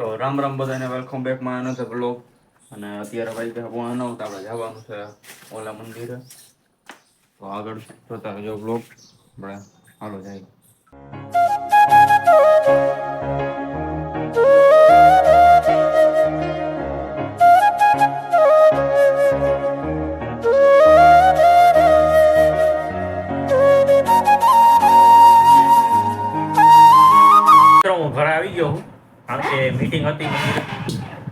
તો રામ રામ બધાને, welcome back my another blog. અને અત્યારે ભાઈ કે હું આનો તો આપણે જવાનું છે ઓલા મંદિરે. તો આગળ જોતા રહેજો બ્લોગ. આપણે હાલો જાય. હું ઘરે આવી ગયો હું, કારણ કે મીટિંગ હતી મંદિરે.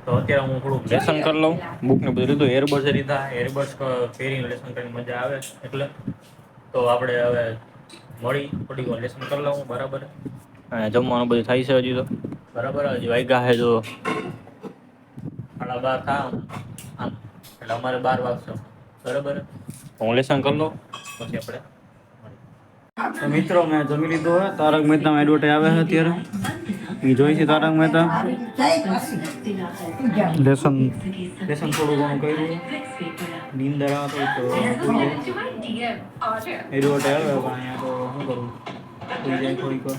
તો અત્યારે હું થોડુંક લેસન કરી લઉં. બુક ને બધું લીધું, એરબડ્સ લીધા. એરબડ્સ પહેરીને લેસન કરીને મજા આવે એટલે. તો આપણે હવે મળી થોડીક વાર લેસન કરી લઉં બરાબર. અને જમવાનું બધું થાય છે હજી તો બરાબર. હજી વાગ્યા છે જો 12:30 થાય આમ, એટલે અમારે 12 વાગશે બરાબર. હું લેસન કરી લઉં પછી આપણે. તો મિત્રો મેં જમી લીધું હે. તારક મહેતામાં એડવર્ટાઈઝ આવે છે અત્યારે, એ જોઈ છે તારક મહેતા. લેસન થોડું ઘણું કર્યું, નીંદર આવે તો એડવર્ટાઈઝ આવે પણ અહીંયા તો શું કરું, થઈ જાય થોડીક વાર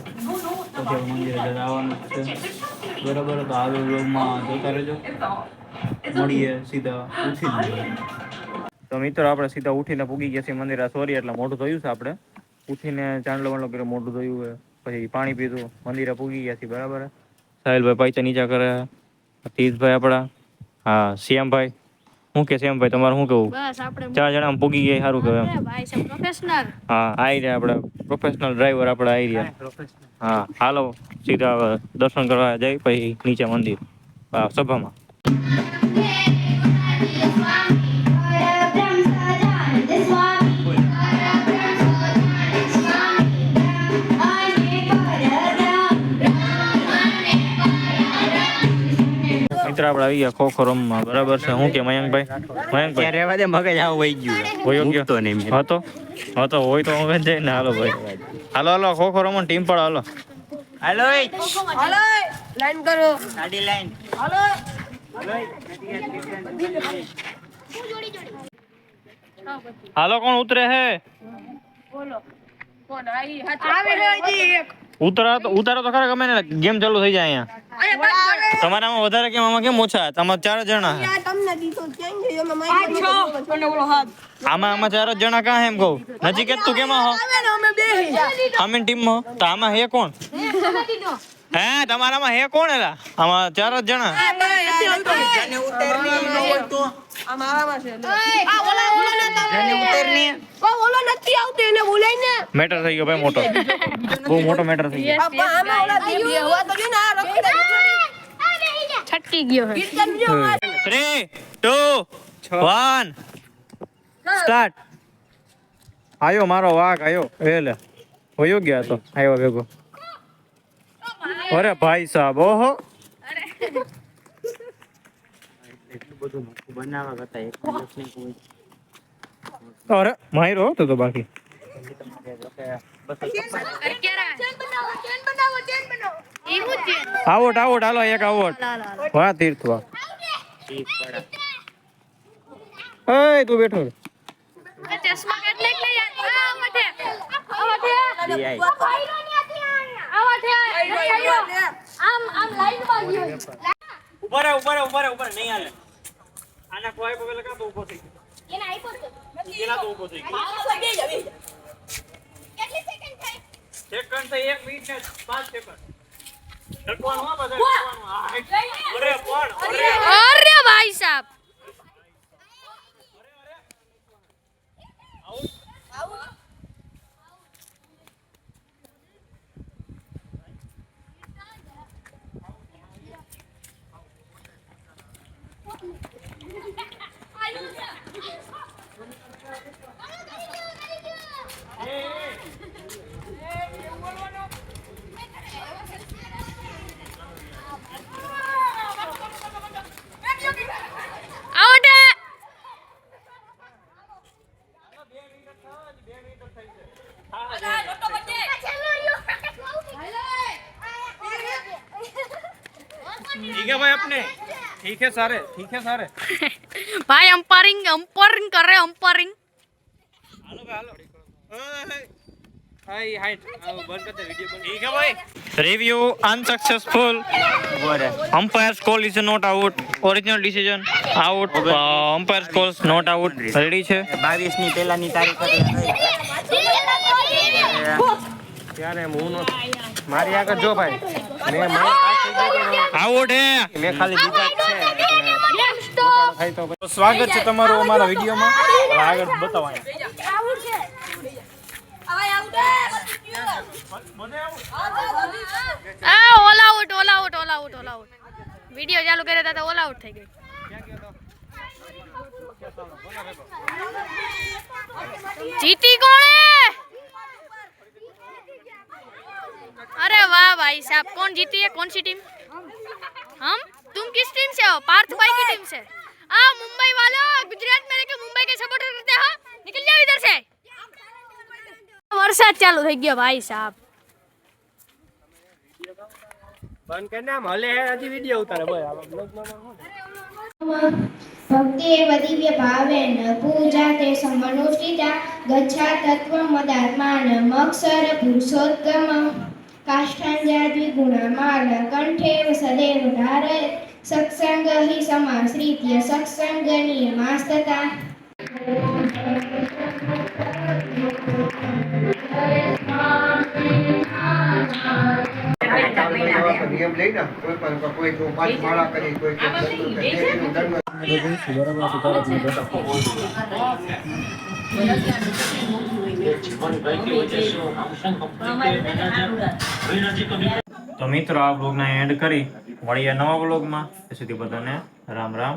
પછી મંદિરે આવવાનું છે બરાબર. તો આગળ બ્લોગમાં જોતા રહેજો. મળીએ સીધા ઉઠીને. તો મિત્રો આપણે સીધા ઉઠીને પૂગી ગયા છીએ મંદિરે. સોરી એટલે મોઢું ધોયું છે આપણે. ઉઠીને ચાંદલો વાંડલો કર્યો, મોઢું ધોયું, પછી પાણી પીધું, મંદિરે પૂગી ગયા છીએ બરાબર. સાહિલભાઈ પૈસા નીચા કરે, તીજભાઈ આપણા, હા શ્યામભાઈ. શું કે શ્યામભાઈ તમારે શું કેવું? બસ આપણે 4 જણા પૂગી ગયા, સારું કહેવાય એમ. ભાઈ છે પ્રોફેશનલ. હા આવી રહ્યા આપણે પ્રોફેશનલ ડ્રાઈવર આપણે આવી રહ્યા. હા હાલો સીધા દર્શન કરવા જઈ પછી નીચે મંદિર સભામાં. મિત્ર આપણે આવી ગયા ખોખો રમવા બરાબર છે. શું કે મયંકભાઈ રહેવા દે, મગજ આવું વહી ગયું હોય તો નહીં હતો હોય તો હવે જાય ને. હાલો ભાઈ, હાલો ખોખો રમો ટીમ પર. હાલો હાલો લાઈન કરો, ગાડી લાઈન. હાલો હાલો કોણ ઉતરે હે? બોલો કોણ આવી? ઉતારો તો ખરા, ગમે ને ગેમ ચાલુ થઈ જાય અહીંયા. તમારામાં વધારે કેમ, આમાં કેમ ઓછા? તમારે 4 જણા. આમાં 4 જણા કાં એમ કહું? નજીક તું કેમાં હો? અમે ટીમમાં તો આમાં હે કોણ? હે તમારામાં હે કોણ? એલા આમાં 4 જણા. મેટર થઈ ગયો ભાઈ, મોટો બહુ મોટો મેટર થઈ ગયો. છટકી ગયો. 3, 2, 1 સ્ટાર્ટ. આયો મારો વાઘ આયો. એટલે હોયો ગયા તો આવ્યો ભેગો. અરે ભાઈ સાહેબ, ઓહો એટલું બધું બનાવવા કરતા એક અરે માયરો તો બાકી આવોટ હાલો એક આવોટ. વાહ તીર્થ વાહ. એ તું બેઠો ઉપર નહીં હાલે. આના કોઈ પેલા કાં તો ઊભો થઈ ગયો. એના આઈપોડ તો એના તો ઊભો થઈ ગયો. કેટલી સેકન્ડ થાય? સેકન્ડ તો 1 મિનિટ ને 5 સેકન્ડ. ઢકવાનું હો બધા, ઢકવાનું. અરે ભાઈ સાહેબ. ठीक है भाई, अपने ठीक है सारे भाई अंपायरिंग कर रहे umpiring. Hello hello Review unsuccessful. Umpire's call is not out. Original decision out. Umpire's calls not out. Ready છે 22 ની પહેલાની તારીખ હતી ત્યારે હું મારી આગળ જો ભાઈ મેં આઉટ હે મેં ખાલી દીધા જ છે તો સ્વાગત છે તમારું અમારા વિડીયોમાં આગળ બતાવવાનું ઓલ આઉટ વિડિયો ચાલુ કર્યા હતા ઓલ આઉટ થઈ ગઈ जीती कौन है? अरे वाह भाई साहब, कौन जीती है? कौन सी टीम? हम? तुम किस टीम से हो? पार्थ भाई की टीम से। मुंबई वालों, गुजरात में रहकर मुंबई के सपोर्टर करते हो, निकल जाओ इधर से। वरसाद चालू થઈ ગયો ભાઈ સાહેબ। બંધ કરીને આમ હલે હે હજી વિડિયો ઉતારે બોલ આ ભક્તિએવ દિવ્ય ભાવેન પૂજાતે સમનુષ્ઠિતા ગચ્છા તત્વમદાત્માન મક્ષર પુરુષોત્તમ કાષ્ઠાંજાદ્વિગુણમાલ કંઠેવ સદેવ ધારય સત્સંગ હિ સમાશ્રિત્ય સત્સંગ નિયમાસ્તતા નિયમ લઈને કોઈ પણ કોઈ જો પાંચ માળા કરી કોઈ તો મિત્રો આ બ્લોગના એન્ડ કરી મળીએ નવા બ્લોગમાં. ત્યાં સુધી બધાને રામ રામ.